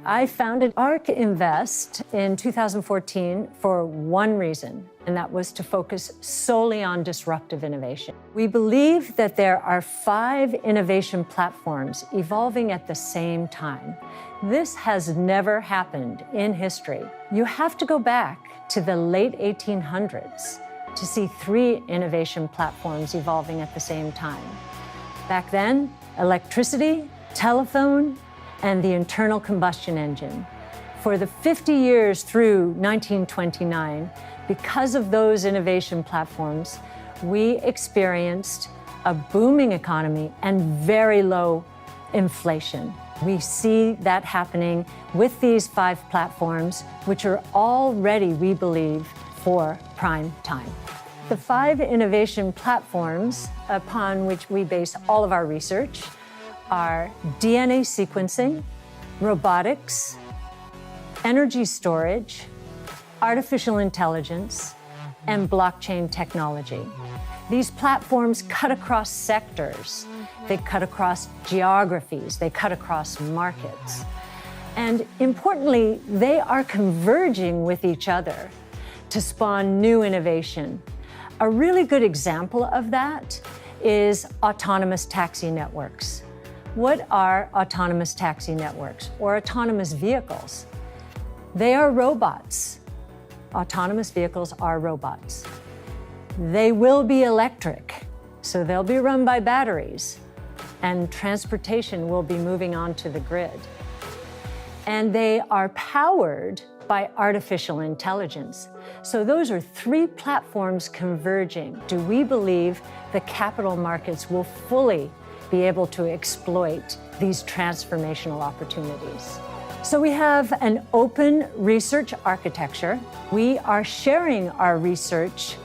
I founded ARK Invest in 2014 for one reason, and that was to focus solely on disruptive innovation. We believe that there are 5 innovation platforms evolving at the same time. This has never happened in history. You have to go back to the late 1800s to see 3 innovation platforms evolving at the same time. Back then, electricity, telephone, and the internal combustion engine. For the 50 years through 1929, because of those innovation platforms, we experienced a booming economy and very low inflation. We see that happening with these 5 platforms, which are all ready, we believe, for prime time. The 5 innovation platforms upon which we base all of our research are DNA sequencing, robotics, energy storage, artificial intelligence, and blockchain technology. These platforms cut across sectors, they cut across geographies, they cut across markets. And importantly, they are converging with each other to spawn new innovation. A really good example of that is autonomous taxi networks. What are autonomous taxi networks or autonomous vehicles? They are robots. Autonomous vehicles are robots. They will be electric, so they'll be run by batteries, and transportation will be moving onto the grid. And they are powered by artificial intelligence. So those are 3 platforms converging. Do we believe the capital markets will fully be able to exploit these transformational opportunities? So we have an open research architecture. We are sharing our research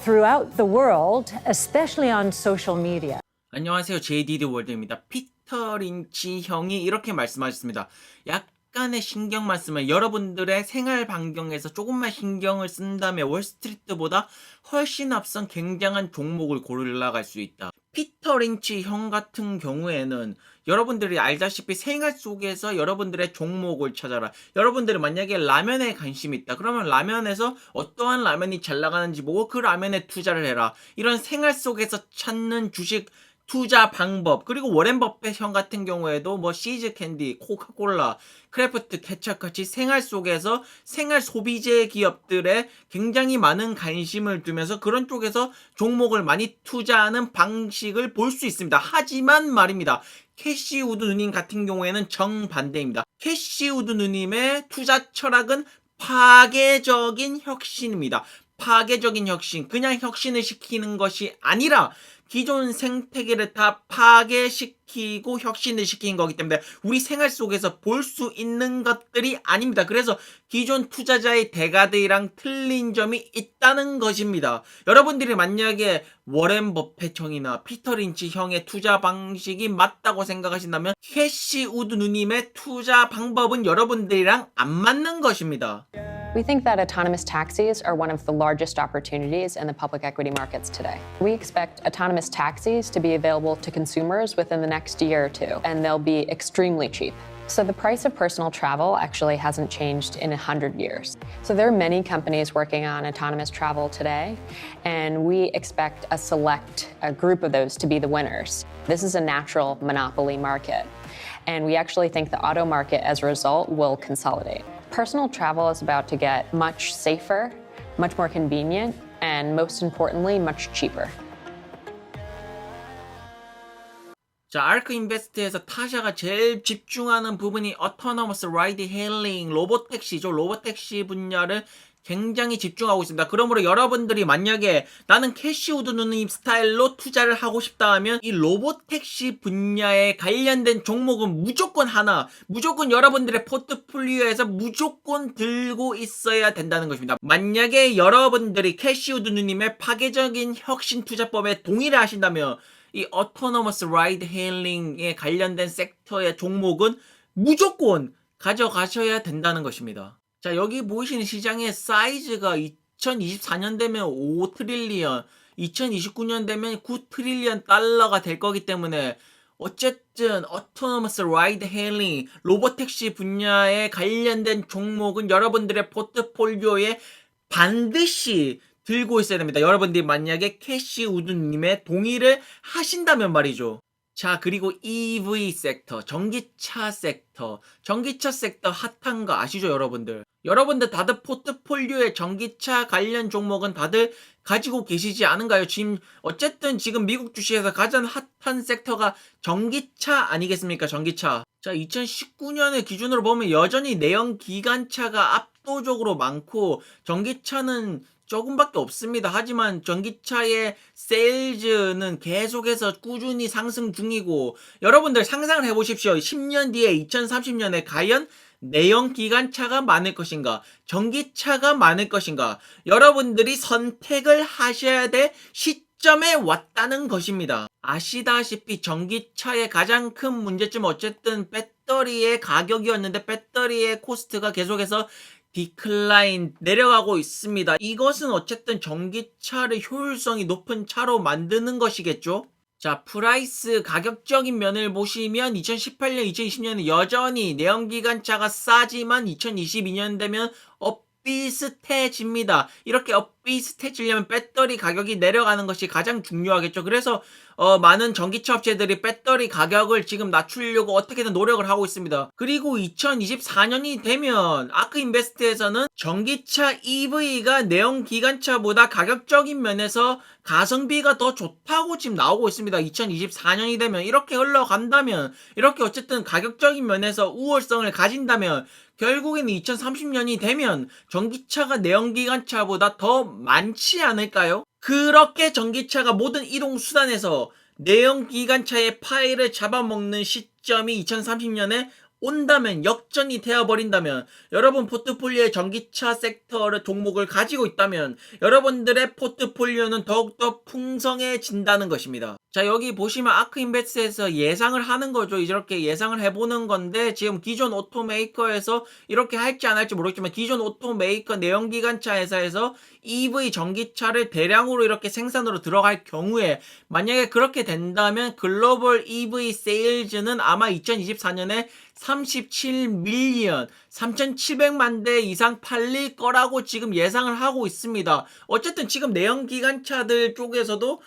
throughout the world, especially on social media. 안녕하세요. JDD 월드입니다. 피터 린치 형이 이렇게 말씀하셨습니다. 약간의 신경만 쓰면 여러분들의 생활 반경에서 조금만 신경을 쓴다면 월스트리트보다 훨씬 앞선 굉장한 종목을 골라갈 수 있다. 피터 린치 형 같은 경우에는 여러분들이 알다시피 생활 속에서 여러분들의 종목을 찾아라. 여러분들이 만약에 라면에 관심이 있다. 그러면 라면에서 어떠한 라면이 잘 나가는지 보고 그 라면에 투자를 해라. 이런 생활 속에서 찾는 주식 투자 방법, 그리고 워렌 버핏 형 같은 경우에도 뭐 시즈 캔디, 코카콜라, 크래프트, 케첩 같이 생활 속에서 생활 소비재 기업들에 굉장히 많은 관심을 두면서 그런 쪽에서 종목을 많이 투자하는 방식을 볼 수 있습니다. 하지만 말입니다. 캐시 우드 누님 같은 경우에는 정반대입니다. 캐시 우드 누님의 투자 철학은 파괴적인 혁신입니다. 파괴적인 혁신, 그냥 혁신을 시키는 것이 아니라 기존 생태계를 다 파괴시키고 혁신을 시킨 거기 때문에 우리 생활 속에서 볼 수 있는 것들이 아닙니다. 그래서 기존 투자자의 대가들이랑 틀린 점이 있다는 것입니다. 여러분들이 만약에 워렌 버핏 형이나 피터 린치 형의 투자 방식이 맞다고 생각하신다면 캐시 우드 누님의 투자 방법은 여러분들이랑 안 맞는 것입니다. We think that autonomous taxis are one of the largest opportunities in the public equity markets today. We expect autonomous taxis to be available to consumers within the next year or 2, and they'll be extremely cheap. So the price of personal travel actually hasn't changed in 100 years. So there are many companies working on autonomous travel today, and we expect a group of those to be the winners. This is a natural monopoly market, and we actually think the auto market, as a result, will consolidate. Personal travel is about to get much safer, much more convenient, and most importantly, much cheaper. 자, 아크 인베스트에서 타샤가 제일 집중하는 부분이 어토노머스 라이드 헤일링, 로보택시죠. 로보택시 분야를 굉장히 집중하고 있습니다. 그러므로 여러분들이 만약에 나는 캐시 우드 누님 스타일로 투자를 하고 싶다 하면 이 로보택시 분야에 관련된 종목은 무조건 여러분들의 포트폴리오에서 무조건 들고 있어야 된다는 것입니다. 만약에 여러분들이 캐시 우드 누님의 파괴적인 혁신 투자법에 동의를 하신다면 이 어토노머스 라이드 헤일링에 관련된 섹터의 종목은 무조건 가져가셔야 된다는 것입니다. 자, 여기 보이시는 시장의 사이즈가 2024년 되면 5 트릴리언, 2029년 되면 9 트릴리언 달러가 될 거기 때문에 어쨌든 autonomous ride hailing, 로보택시 분야에 관련된 종목은 여러분들의 포트폴리오에 반드시 들고 있어야 됩니다. 여러분들이 만약에 캐시 우드님의 동의를 하신다면 말이죠. 자, 그리고 EV 섹터, 전기차 섹터. 전기차 섹터 핫한 거 아시죠, 여러분들? 여러분들 다들 포트폴리오에 전기차 관련 종목은 다들 가지고 계시지 않은가요? 어쨌든 지금 미국 주식에서 가장 핫한 섹터가 전기차 아니겠습니까? 전기차. 자, 2019년을 기준으로 보면 여전히 내연 기관차가 압도적으로 많고 전기차는 조금밖에 없습니다. 하지만 전기차의 세일즈는 계속해서 꾸준히 상승 중이고, 여러분들 상상을 해보십시오. 10년 뒤에 2030년에 과연 내연 기관차가 많을 것인가, 전기차가 많을 것인가, 여러분들이 선택을 하셔야 될 시점에 왔다는 것입니다. 아시다시피 전기차의 가장 큰 문제점은 어쨌든 배터리의 가격이었는데 배터리의 코스트가 계속해서 디클라인 내려가고 있습니다. 이것은 어쨌든 전기차를 효율성이 높은 차로 만드는 것이겠죠. 자, 프라이스 가격적인 면을 보시면 2018년, 2020년은 여전히 내연기관차가 싸지만 2022년 되면 비슷해집니다. 이렇게 비슷해지려면 배터리 가격이 내려가는 것이 가장 중요하겠죠. 그래서 많은 전기차 업체들이 배터리 가격을 지금 낮추려고 어떻게든 노력을 하고 있습니다. 그리고 2024년이 되면 아크인베스트에서는 전기차 EV가 내연 기관차보다 가격적인 면에서 가성비가 더 좋다고 지금 나오고 있습니다. 2024년이 되면 이렇게 흘러간다면, 이렇게 어쨌든 가격적인 면에서 우월성을 가진다면 결국에는 2030년이 되면 전기차가 내연기관차보다 더 많지 않을까요? 그렇게 전기차가 모든 이동수단에서 내연기관차의 파일을 잡아먹는 시점이 2030년에 온다면, 역전이 되어버린다면, 여러분 포트폴리오의 전기차 섹터를 종목을 가지고 있다면 여러분들의 포트폴리오는 더욱더 풍성해진다는 것입니다. 자, 여기 보시면 아크인베스트에서 예상을 하는 거죠. 이렇게 예상을 해보는 건데, 지금 기존 오토메이커에서 이렇게 할지 안 할지 모르겠지만 기존 오토메이커 내연기관차 회사에서 EV 전기차를 대량으로 이렇게 생산으로 들어갈 경우에, 만약에 그렇게 된다면 글로벌 EV 세일즈는 아마 2024년에 37밀리언 3,700만 대 이상 팔릴 거라고 지금 예상을 하고 있습니다. 어쨌든 지금 내연기관차들 쪽에서도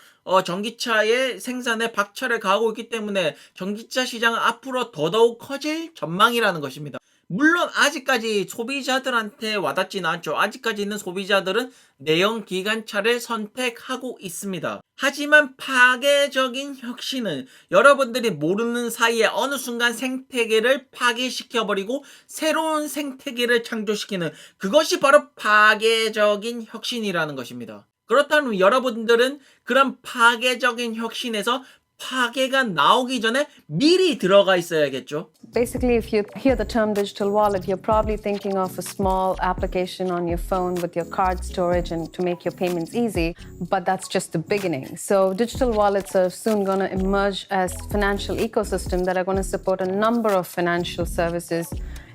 전기차의 생산에 박차를 가하고 있기 때문에 전기차 시장은 앞으로 더더욱 커질 전망이라는 것입니다. 물론 아직까지 소비자들한테 와닿지는 않죠. 아직까지는 소비자들은 내연 기관차를 선택하고 있습니다. 하지만 파괴적인 혁신은 여러분들이 모르는 사이에 어느 순간 생태계를 파괴시켜버리고 새로운 생태계를 창조시키는, 그것이 바로 파괴적인 혁신이라는 것입니다. 그렇다면 여러분들은 그런 파괴적인 혁신에서 파괴가 나오기 전에 미리 들어가 있어야겠죠. Basically, if you hear the term digital wallet, you're probably thinking of a small application on your phone with your card storage and to make your payments easy, but that's just the beginning. So digital wallets are soon going to emerge as financial ecosystem that are going to support a number of financial services.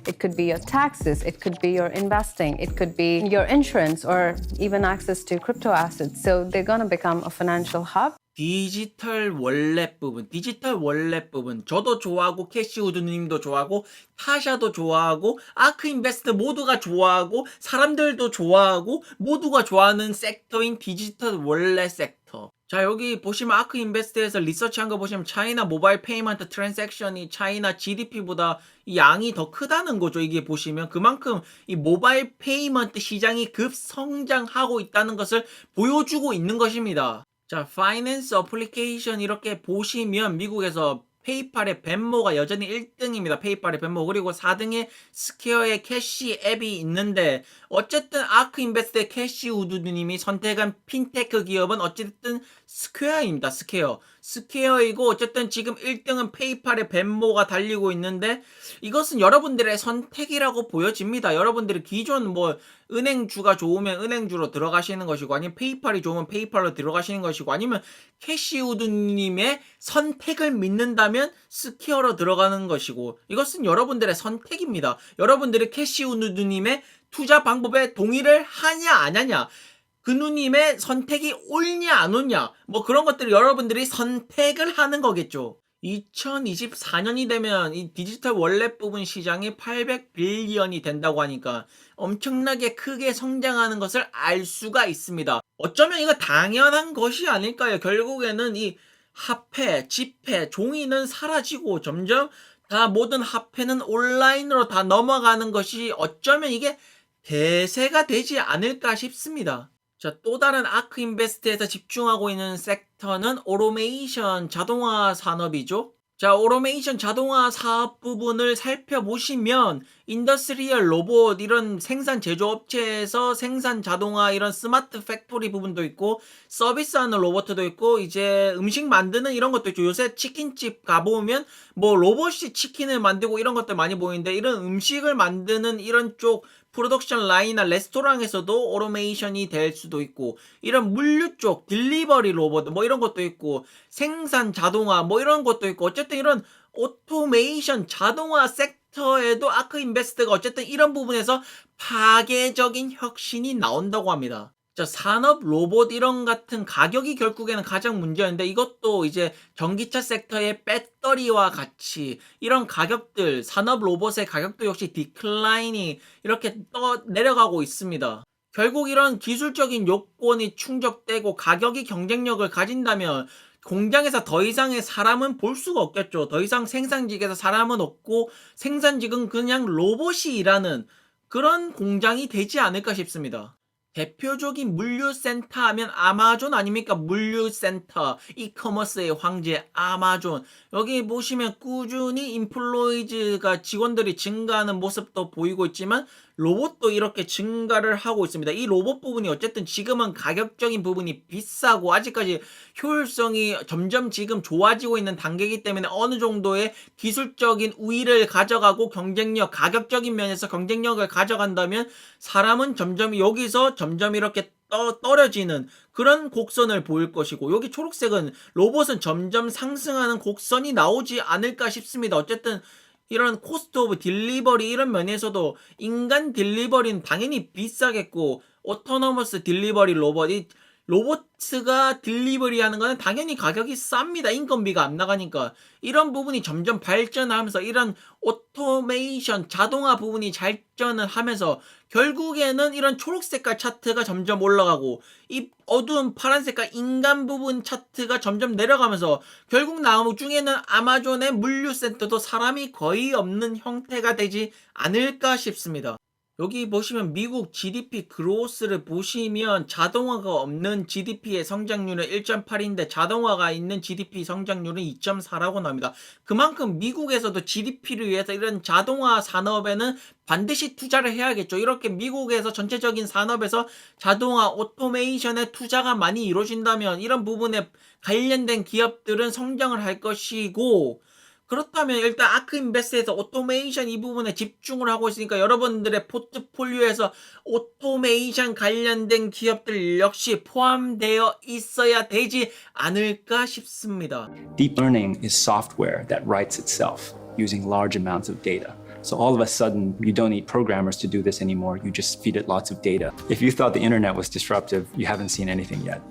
It could be your taxes, it could be your investing, it could be your insurance or even access to crypto assets. So they're going to become a financial hub. 디지털 월렛 부분 저도 좋아하고 캐시우드님도 좋아하고 타샤도 좋아하고 아크인베스트 모두가 좋아하고 사람들도 좋아하고 모두가 좋아하는 섹터인 디지털 월렛 섹터. 자, 여기 보시면 아크인베스트에서 리서치한 거 보시면 차이나 모바일 페이먼트 트랜잭션이 차이나 GDP보다 이 양이 더 크다는 거죠. 이게 보시면 그만큼 이 모바일 페이먼트 시장이 급성장하고 있다는 것을 보여주고 있는 것입니다. 자, 파이낸스 어플리케이션 이렇게 보시면 미국에서 페이팔의 벤모가 여전히 1등입니다. 페이팔의 벤모. 그리고 4등에 스퀘어의 캐시 앱이 있는데, 어쨌든 아크인베스트의 캐시 우드님이 선택한 핀테크 기업은 어쨌든 스퀘어입니다. 스퀘어이고 어쨌든 지금 1등은 페이팔의 벤모가 달리고 있는데, 이것은 여러분들의 선택이라고 보여집니다. 여러분들이 기존 은행주가 좋으면 은행주로 들어가시는 것이고, 아니면 페이팔이 좋으면 페이팔로 들어가시는 것이고, 아니면 캐시우드님의 선택을 믿는다면 스퀘어로 들어가는 것이고, 이것은 여러분들의 선택입니다. 여러분들이 캐시우드님의 투자 방법에 동의를 하냐 안 하냐, 그 누님의 선택이 옳냐 안 옳냐, 그런 것들을 여러분들이 선택을 하는 거겠죠. 2024년이 되면 이 디지털 월렛 부분 시장이 800빌리언이 된다고 하니까 엄청나게 크게 성장하는 것을 알 수가 있습니다. 어쩌면 이거 당연한 것이 아닐까요? 결국에는 이 화폐, 지폐, 종이는 사라지고 점점 다 모든 화폐는 온라인으로 다 넘어가는 것이 어쩌면 이게 대세가 되지 않을까 싶습니다. 자, 또 다른 아크 인베스트에서 집중하고 있는 섹터는 오토메이션 자동화 산업이죠. 자, 오토메이션 자동화 사업 부분을 살펴보시면 인더스트리얼 로봇 이런 생산 제조업체에서 생산 자동화 이런 스마트 팩토리 부분도 있고 서비스하는 로봇도 있고 이제 음식 만드는 이런 것도 있죠. 요새 치킨집 가보면 뭐 로봇이 치킨을 만들고 이런 것들 많이 보이는데 이런 음식을 만드는 이런 쪽 프로덕션 라인이나 레스토랑에서도 오토메이션이 될 수도 있고 이런 물류 쪽 딜리버리 로봇 뭐 이런 것도 있고 생산 자동화 뭐 이런 것도 있고 어쨌든 이런 오토메이션 자동화 섹터에도 아크 인베스트가 어쨌든 이런 부분에서 파괴적인 혁신이 나온다고 합니다. 자, 산업 로봇 이런 같은 가격이 결국에는 가장 문제였는데 이것도 이제 전기차 섹터의 배터리와 같이 이런 가격들 산업 로봇의 가격도 역시 디클라인이 이렇게 내려가고 있습니다. 결국 이런 기술적인 요건이 충족되고 가격이 경쟁력을 가진다면 공장에서 더 이상의 사람은 볼 수가 없겠죠. 더 이상 생산직에서 사람은 없고 생산직은 그냥 로봇이 일하는 그런 공장이 되지 않을까 싶습니다. 대표적인 물류센터 하면 아마존 아닙니까? 물류센터, 이커머스의 황제 아마존. 여기 보시면 꾸준히 인플로이즈가 직원들이 증가하는 모습도 보이고 있지만 로봇도 이렇게 증가를 하고 있습니다. 이 로봇 부분이 어쨌든 지금은 가격적인 부분이 비싸고 아직까지 효율성이 점점 지금 좋아지고 있는 단계이기 때문에 어느 정도의 기술적인 우위를 가져가고 경쟁력, 가격적인 면에서 경쟁력을 가져간다면 사람은 점점 여기서 점점 이렇게 떨어지는 그런 곡선을 보일 것이고 여기 초록색은 로봇은 점점 상승하는 곡선이 나오지 않을까 싶습니다. 어쨌든 이런 코스트 오브 딜리버리 이런 면에서도 인간 딜리버리는 당연히 비싸겠고 오토노머스 딜리버리 로봇이 로봇가 딜리버리 하는 거는 당연히 가격이 쌉니다. 인건비가 안 나가니까. 이런 부분이 점점 발전하면서 이런 오토메이션 자동화 부분이 발전을 하면서 결국에는 이런 초록색깔 차트가 점점 올라가고 이 어두운 파란색깔 인간 부분 차트가 점점 내려가면서 결국 나중에는 아마존의 물류센터도 사람이 거의 없는 형태가 되지 않을까 싶습니다. 여기 보시면 미국 GDP 그로스를 보시면 자동화가 없는 GDP의 성장률은 1.8인데 자동화가 있는 GDP 성장률은 2.4라고 나옵니다. 그만큼 미국에서도 GDP를 위해서 이런 자동화 산업에는 반드시 투자를 해야겠죠. 이렇게 미국에서 전체적인 산업에서 자동화 오토메이션에 투자가 많이 이루어진다면 이런 부분에 관련된 기업들은 성장을 할 것이고 그렇다면 일단 아크 인베스트에서 오토메이션 이 부분에 집중을 하고 있으니까 여러분들의 포트폴리오에서 오토메이션 관련된 기업들 역시 포함되어 있어야 되지 않을까 싶습니다. Deep learning is software that writes itself using large amounts of data. So all of a sudden, you don't need programmers to do this anymore. You just feed it lots of data. If you thought the internet was disruptive, you haven't seen anything yet.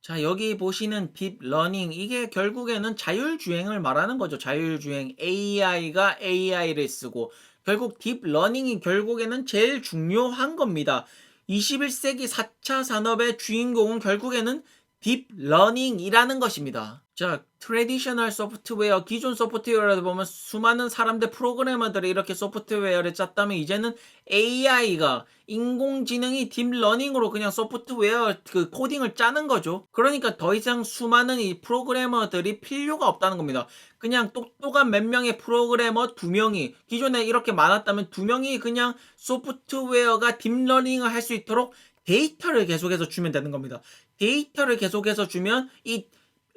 자, 여기 보시는 딥러닝 이게 결국에는 자율주행을 말하는 거죠. 자율주행 AI가 AI를 쓰고 결국 딥러닝이 결국에는 제일 중요한 겁니다. 21세기 4차 산업의 주인공은 결국에는 딥러닝이라는 것입니다. 자, 트래디셔널 소프트웨어, 기존 소프트웨어를 보면 수많은 사람들 프로그래머들이 이렇게 소프트웨어를 짰다면 이제는 AI가 인공지능이 딥러닝으로 그냥 소프트웨어 그 코딩을 짜는 거죠. 그러니까 더 이상 수많은 이 프로그래머들이 필요가 없다는 겁니다. 그냥 똑똑한 몇 명의 프로그래머 2명이 기존에 이렇게 많았다면 2명이 그냥 소프트웨어가 딥러닝을 할 수 있도록 데이터를 계속해서 주면 되는 겁니다. 데이터를 계속해서 주면 이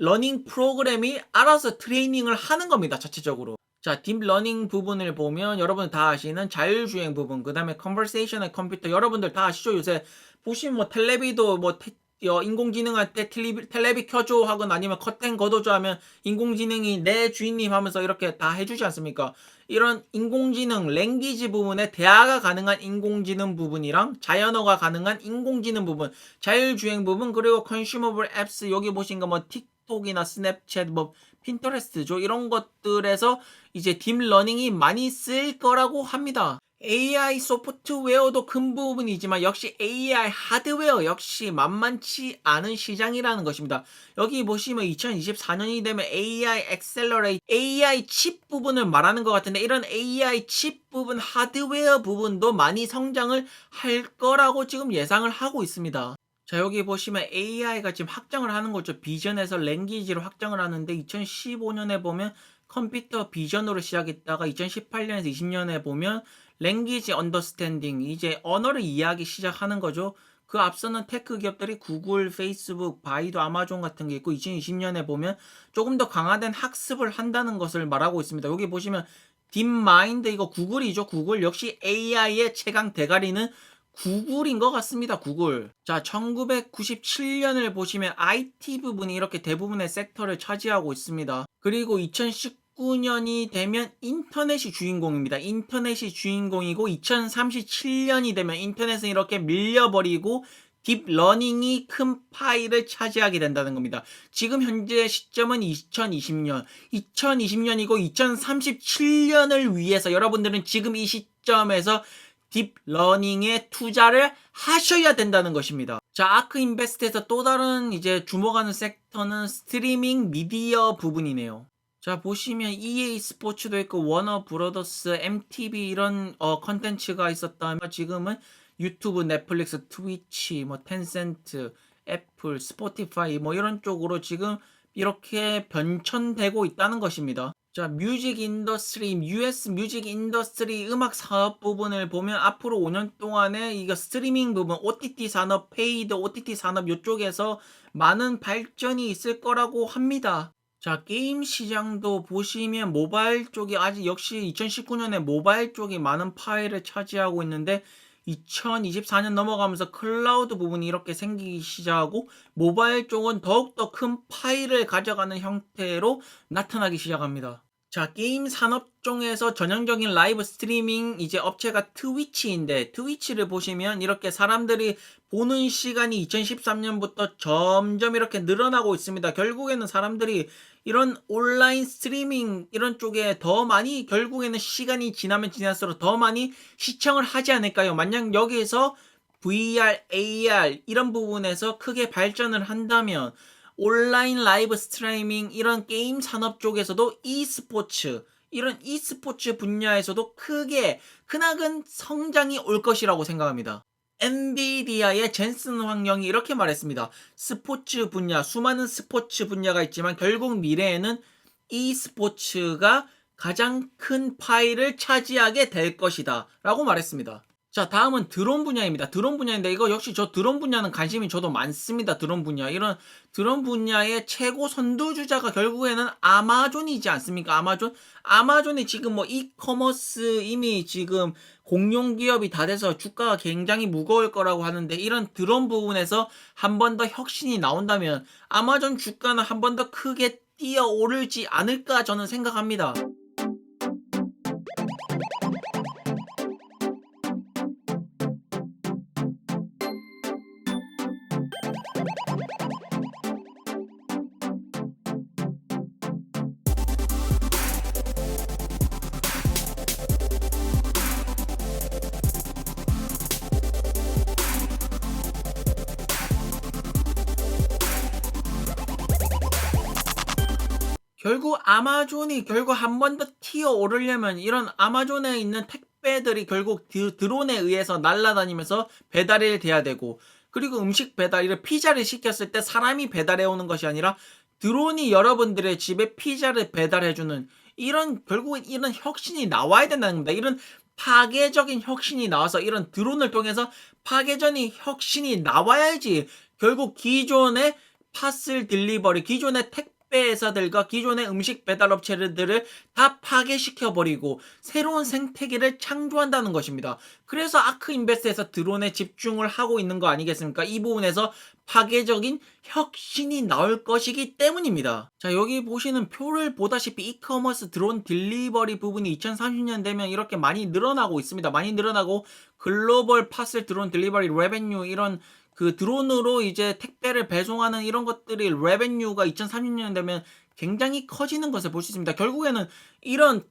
러닝 프로그램이 알아서 트레이닝을 하는 겁니다. 자체적으로. 자, 딥러닝 부분을 보면 여러분 다 아시는 자율주행 부분, 그 다음에 컨버세이셔널 컴퓨터 여러분들 다 아시죠? 요새 보시면 뭐 텔레비도 뭐 인공지능한테 텔레비 켜줘 하거나 아니면 커튼 걷어줘 하면 인공지능이 내 주인님 하면서 이렇게 다 해주지 않습니까? 이런 인공지능 랭귀지 부분에 대화가 가능한 인공지능 부분이랑 자연어가 가능한 인공지능 부분, 자율주행 부분, 그리고 컨슈머블 앱스 여기 보신 거 뭐 틱톡 카톡이나 스냅챗, 뭐 핀터레스트죠. 이런 것들에서 이제 딥러닝이 많이 쓸 거라고 합니다. AI 소프트웨어도 큰 부분이지만 역시 AI 하드웨어 역시 만만치 않은 시장이라는 것입니다. 여기 보시면 2024년이 되면 AI 액셀러레이트, AI 칩 부분을 말하는 것 같은데 이런 AI 칩 부분, 하드웨어 부분도 많이 성장을 할 거라고 지금 예상을 하고 있습니다. 자, 여기 보시면 AI가 지금 확장을 하는 거죠. 비전에서 랭귀지로 확장을 하는데 2015년에 보면 컴퓨터 비전으로 시작했다가 2018년에서 20년에 보면 랭귀지 언더스탠딩, 이제 언어를 이해하기 시작하는 거죠. 그 앞서는 테크 기업들이 구글, 페이스북, 바이두, 아마존 같은 게 있고 2020년에 보면 조금 더 강화된 학습을 한다는 것을 말하고 있습니다. 여기 보시면 딥마인드, 이거 구글이죠. 구글 역시 AI의 최강 대가리는 구글인 것 같습니다. 구글. 자, 1997년을 보시면 IT 부분이 이렇게 대부분의 섹터를 차지하고 있습니다. 그리고 2019년이 되면 인터넷이 주인공입니다. 인터넷이 주인공이고 2037년이 되면 인터넷은 이렇게 밀려버리고 딥러닝이 큰 파일을 차지하게 된다는 겁니다. 지금 현재 시점은 2020년, 2020년이고 2037년을 위해서 여러분들은 지금 이 시점에서 딥러닝에 투자를 하셔야 된다는 것입니다. 자, 아크인베스트에서 또 다른 이제 주목하는 섹터는 스트리밍 미디어 부분이네요. 자, 보시면 EA 스포츠도 있고 워너 브로더스, MTV 이런 컨텐츠가 있었다면 지금은 유튜브, 넷플릭스, 트위치, 뭐 텐센트, 애플, 스포티파이 뭐 이런 쪽으로 지금 이렇게 변천되고 있다는 것입니다. 자, 뮤직 인더스트리, US 뮤직 인더스트리 음악 사업 부분을 보면 앞으로 5년 동안에 이거 스트리밍 부분, OTT 산업, 페이드 OTT 산업 이쪽에서 많은 발전이 있을 거라고 합니다. 자, 게임 시장도 보시면 모바일 쪽이 아직 역시 2019년에 모바일 쪽이 많은 파일을 차지하고 있는데 2024년 넘어가면서 클라우드 부분이 이렇게 생기기 시작하고 모바일 쪽은 더욱더 큰 파일을 가져가는 형태로 나타나기 시작합니다. 자, 게임 산업종에서 전형적인 라이브 스트리밍 이제 업체가 트위치인데 트위치를 보시면 이렇게 사람들이 보는 시간이 2013년부터 점점 이렇게 늘어나고 있습니다. 결국에는 사람들이 이런 온라인 스트리밍 이런 쪽에 더 많이 결국에는 시간이 지나면 지날수록 더 많이 시청을 하지 않을까요? 만약 여기에서 VR, AR 이런 부분에서 크게 발전을 한다면 온라인 라이브 스트리밍 이런 게임 산업 쪽에서도 e스포츠 이런 e스포츠 분야에서도 크게 크나큰 성장이 올 것이라고 생각합니다. 엔비디아의 젠슨 황영이 이렇게 말했습니다. 스포츠 분야, 수많은 스포츠 분야가 있지만 결국 미래에는 e스포츠가 가장 큰 파일을 차지하게 될 것이다 라고 말했습니다. 자, 다음은 드론 분야입니다. 드론 분야인데 이거 역시 저 드론 분야는 관심이 저도 많습니다. 드론 분야. 이런 드론 분야의 최고 선두주자가 결국에는 아마존이지 않습니까? 아마존이 지금 뭐 이커머스 이미 지금 공룡 기업이 다 돼서 주가가 굉장히 무거울 거라고 하는데 이런 드론 부분에서 한 번 더 혁신이 나온다면 아마존 주가는 한 번 더 크게 뛰어오르지 않을까 저는 생각합니다. 결국 아마존이 결국 한 번 더 튀어 오르려면 이런 아마존에 있는 택배들이 결국 드론에 의해서 날아다니면서 배달이 돼야 되고 그리고 음식 배달, 이런 피자를 시켰을 때 사람이 배달해 오는 것이 아니라 드론이 여러분들의 집에 피자를 배달해주는 이런 결국은 이런 혁신이 나와야 된다는 겁니다. 이런 파괴적인 혁신이 나와서 이런 드론을 통해서 파괴적인 혁신이 나와야지 결국 기존의 파슬 딜리버리, 기존의 택배 회사들과 기존의 음식 배달 업체들을 다 파괴시켜버리고 새로운 생태계를 창조한다는 것입니다. 그래서 아크인베스트에서 드론에 집중을 하고 있는 거 아니겠습니까? 이 부분에서 파괴적인 혁신이 나올 것이기 때문입니다. 자, 여기 보시는 표를 보다시피 이커머스 드론 딜리버리 부분이 2030년 되면 이렇게 많이 늘어나고 있습니다. 많이 늘어나고 글로벌 파슬 드론 딜리버리 레베뉴 이런 그 드론으로 이제 택배를 배송하는 이런 것들이 레베뉴가 2030년 되면 굉장히 커지는 것을 볼 수 있습니다. 결국에는 이런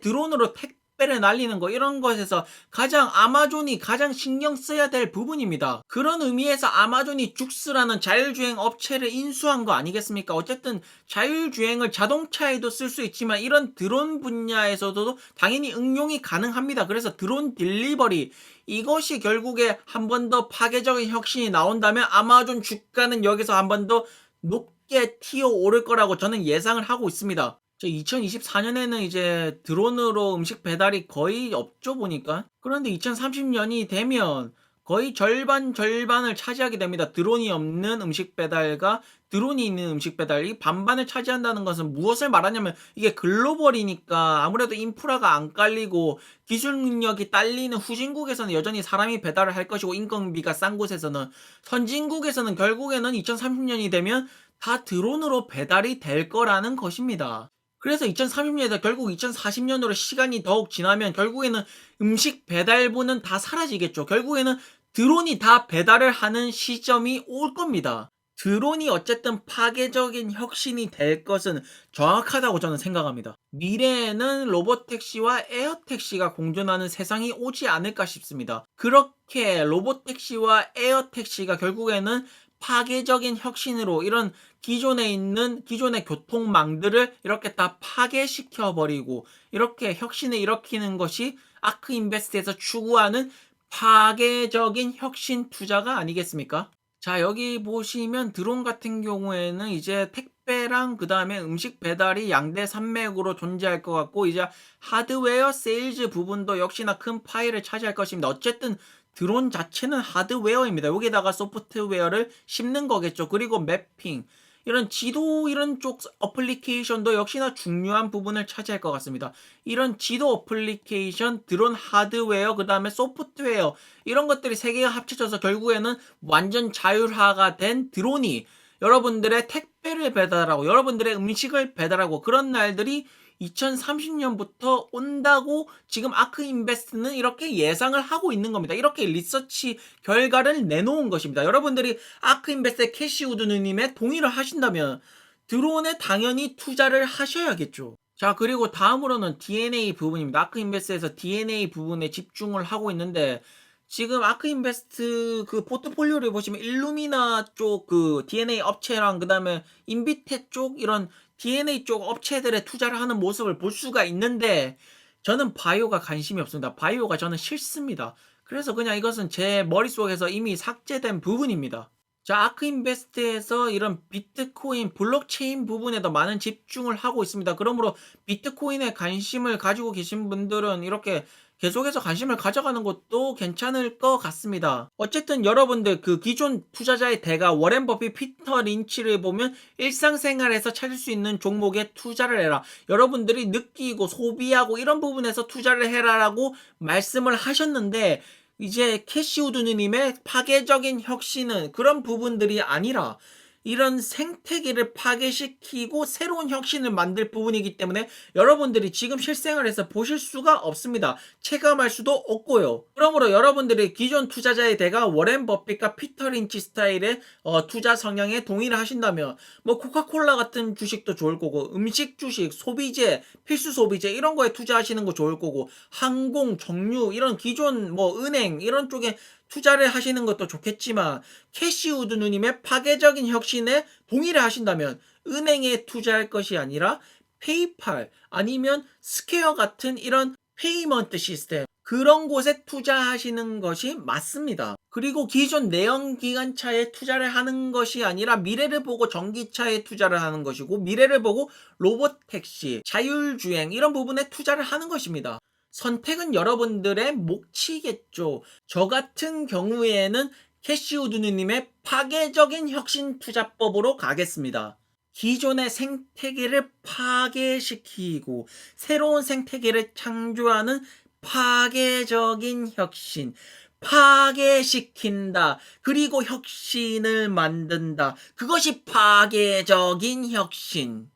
드론으로 택배를 날리는 거 이런 것에서 가장 아마존이 가장 신경 써야 될 부분입니다. 그런 의미에서 아마존이 죽스라는 자율주행 업체를 인수한 거 아니겠습니까? 어쨌든 자율주행을 자동차에도 쓸 수 있지만 이런 드론 분야에서도 당연히 응용이 가능합니다. 그래서 드론 딜리버리 이것이 결국에 한 번 더 파괴적인 혁신이 나온다면 아마존 주가는 여기서 한 번 더 높게 튀어오를 거라고 저는 예상을 하고 있습니다. 2024년에는 이제 드론으로 음식 배달이 거의 없죠, 보니까. 그런데 2030년이 되면 거의 절반을 차지하게 됩니다. 드론이 없는 음식 배달과 드론이 있는 음식 배달이 반반을 차지한다는 것은 무엇을 말하냐면 이게 글로벌이니까 아무래도 인프라가 안 깔리고 기술 능력이 딸리는 후진국에서는 여전히 사람이 배달을 할 것이고 인건비가 싼 곳에서는 선진국에서는 결국에는 2030년이 되면 다 드론으로 배달이 될 거라는 것입니다. 그래서 2030년에서 결국 2040년으로 시간이 더욱 지나면 결국에는 음식 배달부는 다 사라지겠죠. 결국에는 드론이 다 배달을 하는 시점이 올 겁니다. 드론이 어쨌든 파괴적인 혁신이 될 것은 정확하다고 저는 생각합니다. 미래에는 로봇택시와 에어택시가 공존하는 세상이 오지 않을까 싶습니다. 그렇게 로봇택시와 에어택시가 결국에는 파괴적인 혁신으로 이런 기존의 교통망들을 이렇게 다 파괴시켜버리고 이렇게 혁신을 일으키는 것이 아크인베스트에서 추구하는 파괴적인 혁신 투자가 아니겠습니까? 자, 여기 보시면 드론 같은 경우에는 이제 택배랑 그 다음에 음식 배달이 양대 산맥으로 존재할 것 같고 이제 하드웨어 세일즈 부분도 역시나 큰 파일을 차지할 것입니다. 어쨌든 드론 자체는 하드웨어입니다. 여기다가 소프트웨어를 심는 거겠죠. 그리고 매핑, 이런 지도 이런 쪽 어플리케이션도 역시나 중요한 부분을 차지할 것 같습니다. 이런 지도 어플리케이션, 드론 하드웨어, 그 다음에 소프트웨어 이런 것들이 세 개가 합쳐져서 결국에는 완전 자율화가 된 드론이 여러분들의 택배를 배달하고 여러분들의 음식을 배달하고 그런 날들이 2030년부터 온다고 지금 아크인베스트는 이렇게 예상을 하고 있는 겁니다. 이렇게 리서치 결과를 내놓은 것입니다. 여러분들이 아크인베스트의 캐시우드 누님의 동의를 하신다면 드론에 당연히 투자를 하셔야겠죠. 자, 그리고 다음으로는 DNA 부분입니다. 아크인베스트에서 DNA 부분에 집중을 하고 있는데 지금 아크인베스트 그 포트폴리오를 보시면 일루미나 쪽 그 DNA 업체랑 그 다음에 인비테 쪽 이런 DNA 쪽 업체들의 투자를 하는 모습을 볼 수가 있는데 저는 바이오가 관심이 없습니다. 바이오가 저는 싫습니다. 그래서 그냥 이것은 제 머릿속에서 이미 삭제된 부분입니다. 자, 아크인베스트에서 이런 비트코인, 블록체인 부분에 더 많은 집중을 하고 있습니다. 그러므로 비트코인에 관심을 가지고 계신 분들은 이렇게 계속해서 관심을 가져가는 것도 괜찮을 것 같습니다. 어쨌든 여러분들 그 기존 투자자의 대가 워렌 버핏, 피터 린치를 보면 일상생활에서 찾을 수 있는 종목에 투자를 해라. 여러분들이 느끼고 소비하고 이런 부분에서 투자를 해라라고 말씀을 하셨는데 이제 캐시우드 누님의 파괴적인 혁신은 그런 부분들이 아니라 이런 생태계를 파괴시키고 새로운 혁신을 만들 부분이기 때문에 여러분들이 지금 실생활에서 보실 수가 없습니다. 체감할 수도 없고요. 그러므로 여러분들이 기존 투자자의 대가 워렌 버핏과 피터 린치 스타일의 투자 성향에 동의를 하신다면 뭐 코카콜라 같은 주식도 좋을 거고 음식 주식, 소비재, 필수 소비재 이런 거에 투자하시는 거 좋을 거고 항공, 정유 이런 기존 뭐 은행 이런 쪽에 투자를 하시는 것도 좋겠지만 캐시우드 누님의 파괴적인 혁신에 동의를 하신다면 은행에 투자할 것이 아니라 페이팔 아니면 스퀘어 같은 이런 페이먼트 시스템 그런 곳에 투자하시는 것이 맞습니다. 그리고 기존 내연기관차에 투자를 하는 것이 아니라 미래를 보고 전기차에 투자를 하는 것이고 미래를 보고 로봇택시, 자율주행 이런 부분에 투자를 하는 것입니다. 선택은 여러분들의 몫이겠죠. 저 같은 경우에는 캐시우드 누님의 파괴적인 혁신 투자법으로 가겠습니다. 기존의 생태계를 파괴시키고 새로운 생태계를 창조하는 파괴적인 혁신. 파괴시킨다. 그리고 혁신을 만든다. 그것이 파괴적인 혁신.